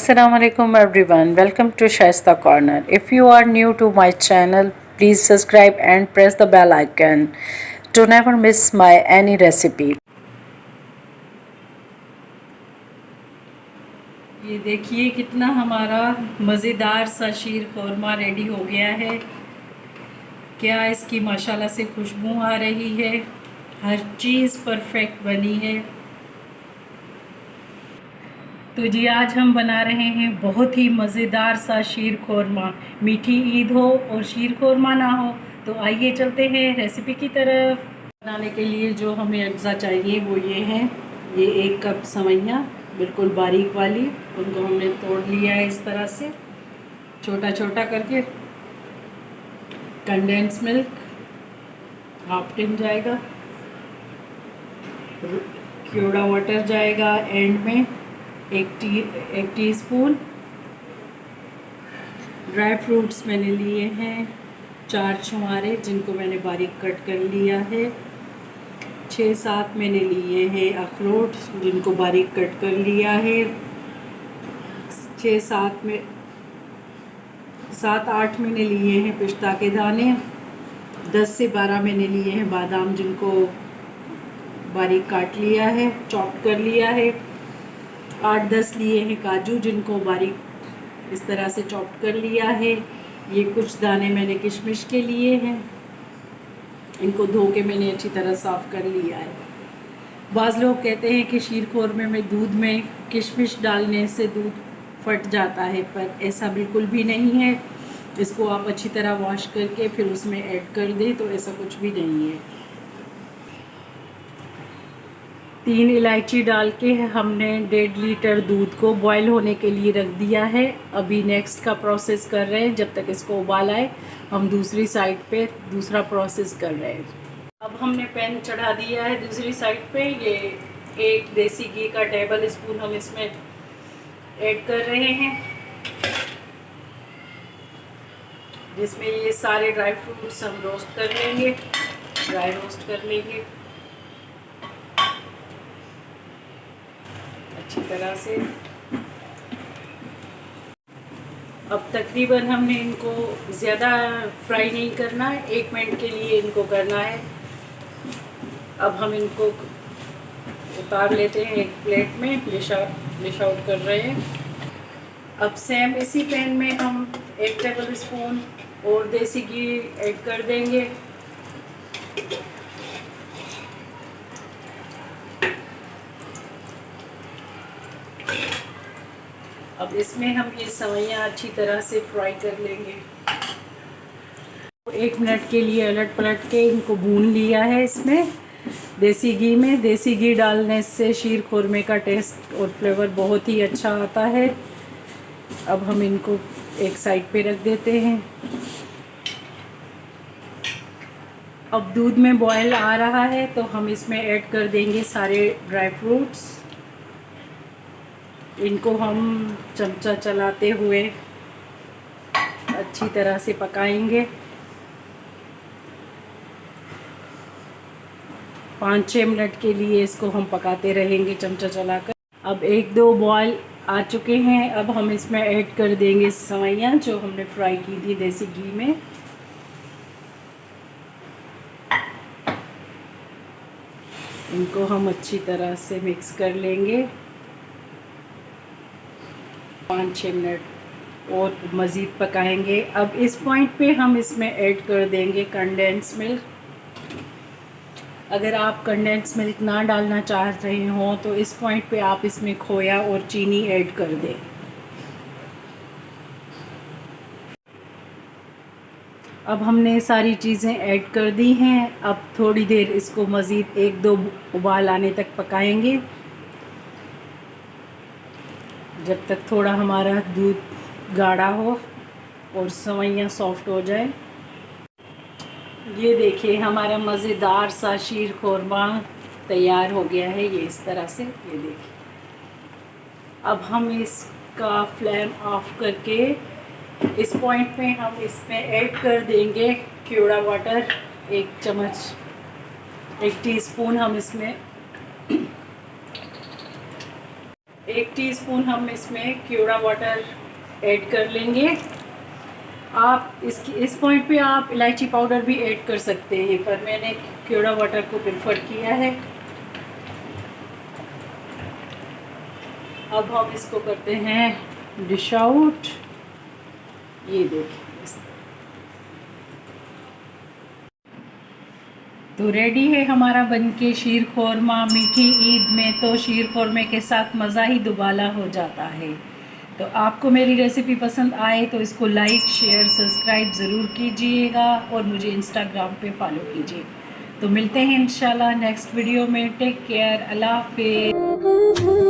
Assalamualaikum everyone, welcome to Shaista Corner. If you are new to my channel, please subscribe and press the bell icon to never miss my any recipe. ये देखिए कितना हमारा मज़ेदार सा शीर खुरमा ready हो गया है। क्या इसकी माशाल्लाह से खुशबू आ रही है। हर चीज़ परफेक्ट बनी है। तो जी आज हम बना रहे हैं बहुत ही मज़ेदार सा शीर खुरमा। मीठी ईद हो और शीर खुरमा ना हो, तो आइए चलते हैं रेसिपी की तरफ। बनाने के लिए जो हमें अज्जा चाहिए वो ये हैं। ये 1 कप सवैयाँ बिल्कुल बारीक वाली, उनको हमने तोड़ लिया है इस तरह से छोटा छोटा करके। कंडेंस मिल्क हाफ टिन जाएगा, क्योड़ा वाटर जाएगा एंड में 1 टीस्पून। ड्राई फ्रूट्स मैंने लिए हैं 4 छुहारे, जिनको मैंने बारीक कट कर लिया है। 6-7 मैंने लिए हैं अखरोट, जिनको बारीक कट कर लिया है। 6-7 में 7-8 मैंने लिए हैं पिस्ता के दाने। 10 से 12 मैंने लिए हैं बादाम, जिनको बारीक काट लिया है, चॉप कर लिया है। 8-10 लिए हैं काजू, जिनको बारीक इस तरह से चॉप कर लिया है। ये कुछ दाने मैंने किशमिश के लिए हैं, इनको धो के मैंने अच्छी तरह साफ़ कर लिया है। बाज़ लोग कहते हैं कि शीर खुरमे में दूध में किशमिश डालने से दूध फट जाता है, पर ऐसा बिल्कुल भी नहीं है। इसको आप अच्छी तरह वॉश करके फिर उसमें ऐड कर दें तो ऐसा कुछ भी नहीं है। 3 इलायची डाल के हमने 1.5 लीटर दूध को बॉयल होने के लिए रख दिया है। अभी नेक्स्ट का प्रोसेस कर रहे हैं। जब तक इसको उबाल आए हम दूसरी साइड पे दूसरा प्रोसेस कर रहे हैं। अब हमने पैन चढ़ा दिया है दूसरी साइड पे। ये 1 देसी घी का टेबल स्पून हम इसमें ऐड कर रहे हैं, जिसमें ये सारे ड्राई फ्रूट्स हम रोस्ट कर लेंगे, ड्राई रोस्ट कर लेंगे अच्छी तरह से। अब तकरीबन हमने इनको ज़्यादा फ्राई नहीं करना है, 1 मिनट के लिए इनको करना है। अब हम इनको उतार लेते हैं एक प्लेट में, डिश आउट कर रहे हैं। अब सेम इसी पैन में हम 1 टेबल स्पून और देसी घी ऐड कर देंगे। अब इसमें हम ये सवैयाँ अच्छी तरह से फ्राई कर लेंगे। 1 मिनट के लिए अलट पलट के इनको भून लिया है इसमें देसी घी में। देसी घी डालने से शीर खुरमे का टेस्ट और फ्लेवर बहुत ही अच्छा आता है। अब हम इनको एक साइड पे रख देते हैं। अब दूध में बॉयल आ रहा है तो हम इसमें ऐड कर देंगे सारे ड्राई फ्रूट्स। इनको हम चमचा चलाते हुए अच्छी तरह से पकाएंगे। 5-6 मिनट के लिए इसको हम पकाते रहेंगे चमचा चलाकर। अब 1-2 बॉयल आ चुके हैं। अब हम इसमें ऐड कर देंगे सवैयाँ जो हमने फ्राई की थी देसी घी में। इनको हम अच्छी तरह से मिक्स कर लेंगे। 5-6 मिनट और मज़ीद पकाएंगे। अब इस पॉइंट पे हम इसमें ऐड कर देंगे कंडेंस मिल्क। अगर आप कंडेंस मिल्क ना डालना चाह रहे हो तो इस पॉइंट पे आप इसमें खोया और चीनी ऐड कर दें। अब हमने सारी चीज़ें ऐड कर दी हैं। अब थोड़ी देर इसको मज़ीद 1-2 उबाल आने तक पकाएंगे, जब तक थोड़ा हमारा दूध गाढ़ा हो और सवैयाँ सॉफ्ट हो जाए। ये देखिए हमारा मज़ेदार सा शीर खुरमा तैयार हो गया है। ये इस तरह से, ये देखिए। अब हम इसका फ्लेम ऑफ करके इस पॉइंट पे हम इसमें ऐड कर देंगे क्योड़ा वाटर 1 चम्मच, 1 टीस्पून हम इसमें 1 टीस्पून हम इसमें केवड़ा वाटर ऐड कर लेंगे। आप इस पॉइंट पे आप इलायची पाउडर भी ऐड कर सकते हैं, पर मैंने केवड़ा वाटर को प्रेफर किया है। अब हम इसको करते हैं डिश आउट। ये देखिए तो रेडी है हमारा बनके शीर खोरमा। मीठी ईद में तो शीर खोरमे के साथ मज़ा ही दुबाला हो जाता है। तो आपको मेरी रेसिपी पसंद आए तो इसको लाइक शेयर सब्सक्राइब ज़रूर कीजिएगा और मुझे इंस्टाग्राम पे फॉलो कीजिए। तो मिलते हैं इंशाल्लाह नेक्स्ट वीडियो में। टेक केयर, अल्लाह हाफिज़।